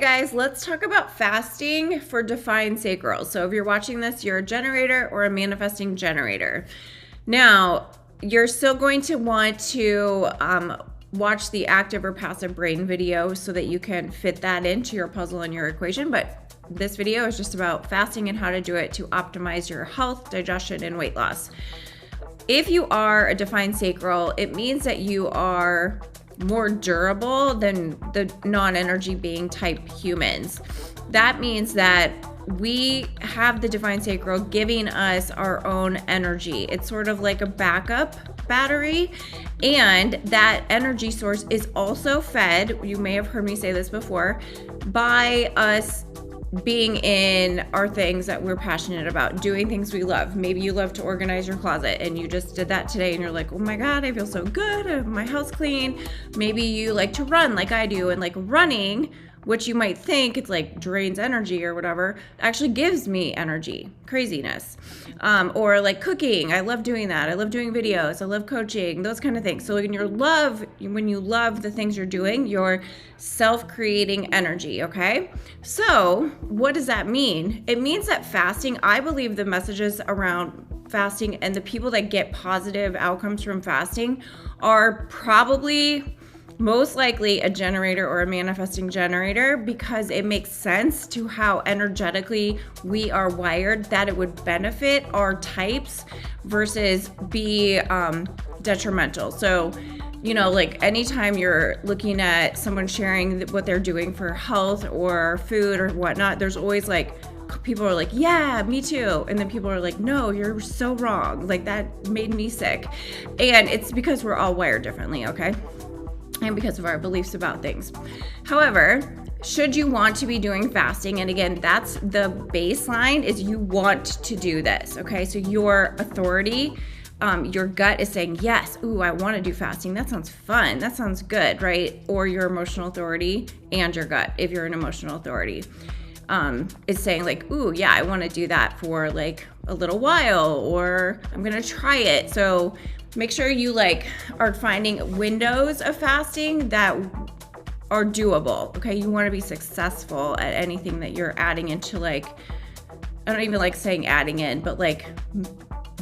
Guys, let's talk about fasting for defined sacrals. So if you're watching this, you're a generator or a manifesting generator. Now, you're still going to want to watch the active or passive brain video so that you can fit that into your puzzle and your equation. But this video is just about fasting and how to do it to optimize your health, digestion, and weight loss. If you are a defined sacral, it means that you are more durable than the non-energy being type humans. That means that we have the defined sacral giving us our own energy. It's sort of like a backup battery, and that energy source is also fed, you may have heard me say this before, by us being in our things that we're passionate about, doing things we love. Maybe you love to organize your closet and you just did that today and you're like, oh my God, I feel so good, I have my house clean. Maybe you like to run like I do, and like running, which you might think it's like drains energy or whatever, actually gives me energy, craziness. Or like cooking, I love doing that. I love doing videos, I love coaching, those kind of things. So when you love the things you're doing, you're self-creating energy, okay? So what does that mean? It means that fasting, I believe the messages around fasting and the people that get positive outcomes from fasting are probably most likely a generator or a manifesting generator, because it makes sense to how energetically we are wired that it would benefit our types versus be detrimental. So, you know, like anytime you're looking at someone sharing what they're doing for health or food or whatnot, there's always like, people are like, yeah, me too. And then people are like, no, you're so wrong. Like that made me sick. And it's because we're all wired differently, okay? And because of our beliefs about things. However, should you want to be doing fasting, and again, that's the baseline, is you want to do this, okay? So your authority, your gut is saying, yes, ooh, I want to do fasting. That sounds fun. That sounds good, right? Or your emotional authority and your gut, if you're an emotional authority, is saying like, ooh, yeah, I want to do that for like a little while, or I'm going to try it. So make sure you like are finding windows of fasting that are doable, okay? You want to be successful at anything that you're adding into, like, I don't even like saying adding in, but like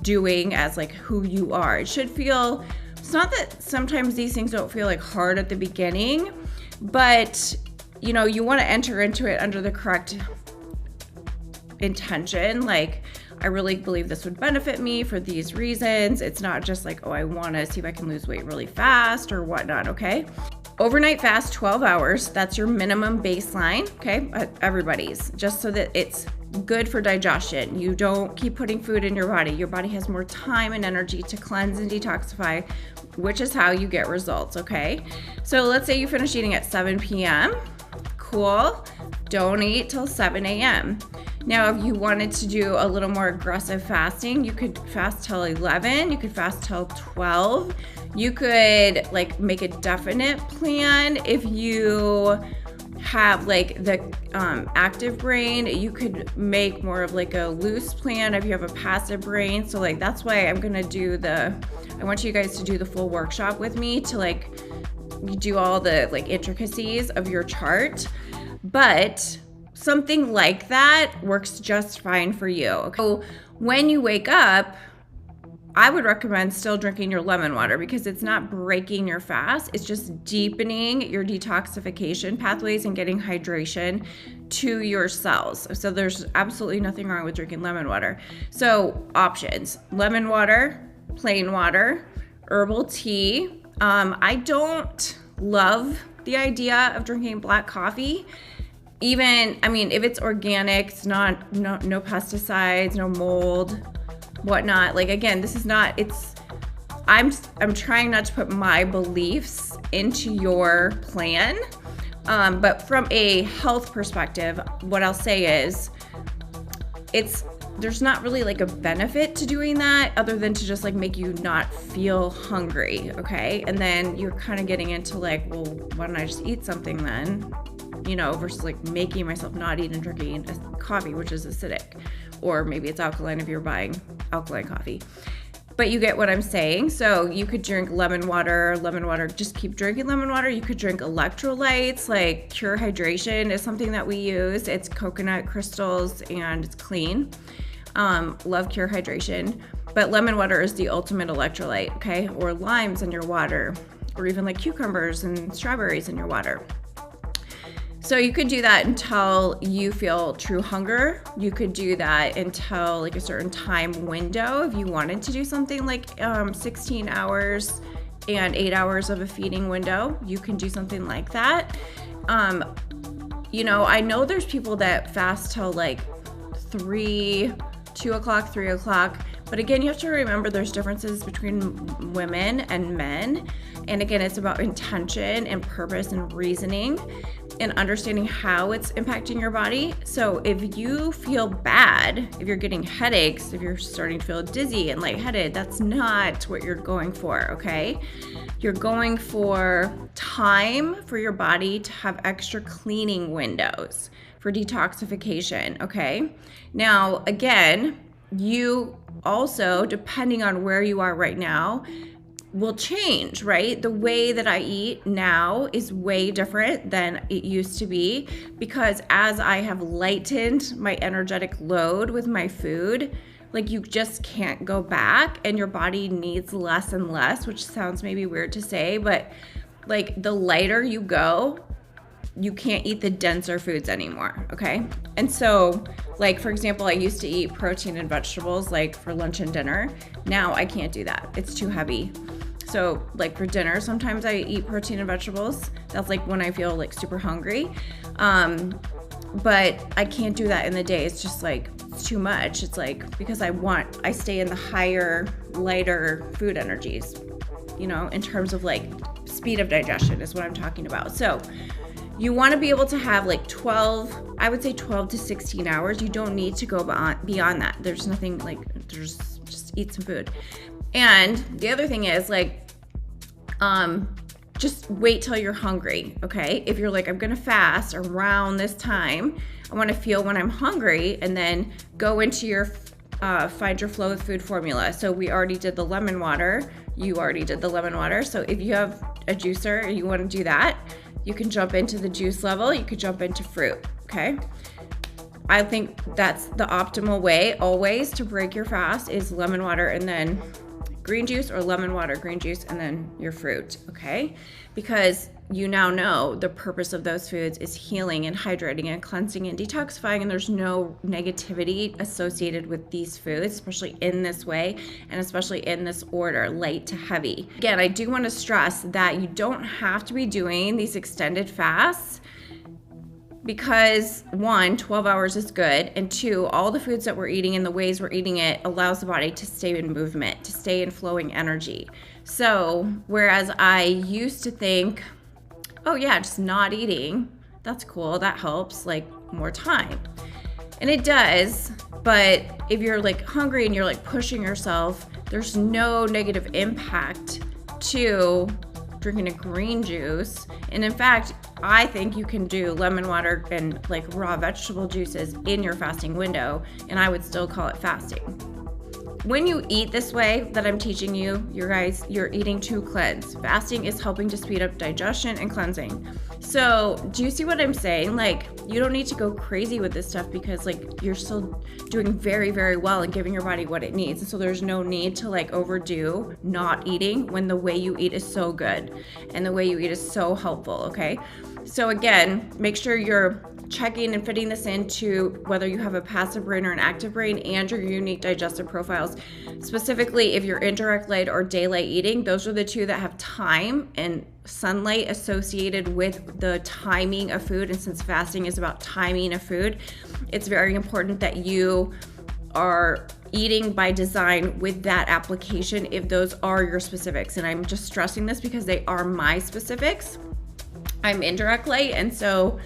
doing as like who you are. It should feel, it's not that sometimes these things don't feel like hard at the beginning, but you know, you want to enter into it under the correct intention. Like, I really believe this would benefit me for these reasons. It's not just like, oh, I want to see if I can lose weight really fast or whatnot, okay? Overnight fast, 12 hours. That's your minimum baseline, okay? Everybody's, just so that it's good for digestion. You don't keep putting food in your body. Your body has more time and energy to cleanse and detoxify, which is how you get results, okay? So let's say you finish eating at 7 p.m. Cool. Don't eat till 7 a.m. Now, if you wanted to do a little more aggressive fasting, you could fast till 11, you could fast till 12. You could like make a definite plan. If you have like the active brain, you could make more of like a loose plan if you have a passive brain. So like, that's why I'm gonna do I want you guys to do the full workshop with me to like do all the like intricacies of your chart. But something like that works just fine for you. Okay? So when you wake up, I would recommend still drinking your lemon water, because it's not breaking your fast. It's just deepening your detoxification pathways and getting hydration to your cells. So there's absolutely nothing wrong with drinking lemon water. So options: lemon water, plain water, herbal tea. I don't love the idea of drinking black coffee. Even, I mean, if it's organic, it's no pesticides, no mold, whatnot. Like, again, this is not, I'm trying not to put my beliefs into your plan. But from a health perspective, what I'll say is there's not really like a benefit to doing that other than to just like make you not feel hungry, okay? And then you're kind of getting into like, well, why don't I just eat something then? You know, versus like making myself not eat and drinking coffee, which is acidic, or maybe it's alkaline if you're buying alkaline coffee. But you get what I'm saying. So you could drink lemon water, just keep drinking lemon water. You could drink electrolytes, like Pure Hydration is something that we use. It's coconut crystals and it's clean. Love Pure Hydration. But lemon water is the ultimate electrolyte, okay? Or limes in your water, or even like cucumbers and strawberries in your water. So you could do that until you feel true hunger. You could do that until like a certain time window. If you wanted to do something like 16 hours and 8 hours of a feeding window, you can do something like that. You know, I know there's people that fast till like 2 o'clock, 3 o'clock. But again, you have to remember there's differences between women and men. And again, it's about intention and purpose and reasoning and understanding how it's impacting your body. So if you feel bad, if you're getting headaches, if you're starting to feel dizzy and lightheaded, that's not what you're going for, okay? You're going for time for your body to have extra cleaning windows for detoxification, okay? Now, again, you also, depending on where you are right now, will change, right? The way that I eat now is way different than it used to be, because as I have lightened my energetic load with my food, like you just can't go back, and your body needs less and less, which sounds maybe weird to say, but like the lighter you go, you can't eat the denser foods anymore, okay? And so, like for example, I used to eat protein and vegetables like for lunch and dinner. Now I can't do that. It's too heavy. So like for dinner, sometimes I eat protein and vegetables. That's like when I feel like super hungry. But I can't do that in the day. It's just like, it's too much. It's like, because I stay in the higher, lighter food energies, you know, in terms of like speed of digestion is what I'm talking about. So you want to be able to have like 12, I would say 12 to 16 hours. You don't need to go beyond that. There's nothing like, just eat some food. And the other thing is like, just wait till you're hungry, okay? If you're like, I'm gonna fast around this time, I wanna feel when I'm hungry, and then go into your Find Your Flow with Food formula. So we already did the lemon water. You already did the lemon water. So if you have a juicer and you wanna do that, you can jump into the juice level. You could jump into fruit, okay? I think that's the optimal way always to break your fast is lemon water and then green juice, or lemon water, green juice, and then your fruit, okay? Because you now know the purpose of those foods is healing and hydrating and cleansing and detoxifying, and there's no negativity associated with these foods, especially in this way, and especially in this order, light to heavy. Again, I do want to stress that you don't have to be doing these extended fasts, because 1, 12 hours is good, and 2, all the foods that we're eating and the ways we're eating it allows the body to stay in movement, to stay in flowing energy. So whereas I used to think, oh yeah, just not eating, that's cool, that helps, like more time. And it does, but if you're like hungry and you're like pushing yourself, there's no negative impact to drinking a green juice. And in fact, I think you can do lemon water and like raw vegetable juices in your fasting window, and I would still call it fasting. When you eat this way that I'm teaching you, you're eating to cleanse. Fasting is helping to speed up digestion and cleansing. So do you see what I'm saying? Like, you don't need to go crazy with this stuff, because like you're still doing very, very well and giving your body what it needs. And so there's no need to like overdo not eating when the way you eat is so good and the way you eat is so helpful, okay? So again, make sure you're checking and fitting this into whether you have a passive brain or an active brain and your unique digestive profiles. Specifically, if you're indirect light or daylight eating, those are the two that have time and sunlight associated with the timing of food. And since fasting is about timing of food, it's very important that you are eating by design with that application if those are your specifics. And I'm just stressing this because they are my specifics. I'm indirect light, and so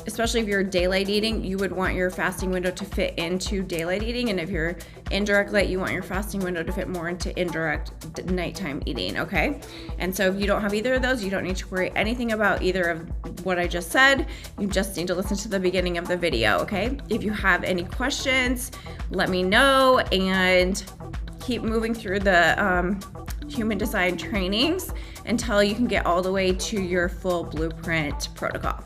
especially if you're daylight eating, you would want your fasting window to fit into daylight eating. And if you're indirect light, you want your fasting window to fit more into indirect nighttime eating, okay? And so if you don't have either of those, you don't need to worry anything about either of what I just said. You just need to listen to the beginning of the video, okay? If you have any questions, let me know, and keep moving through the human design trainings until you can get all the way to your full blueprint protocol.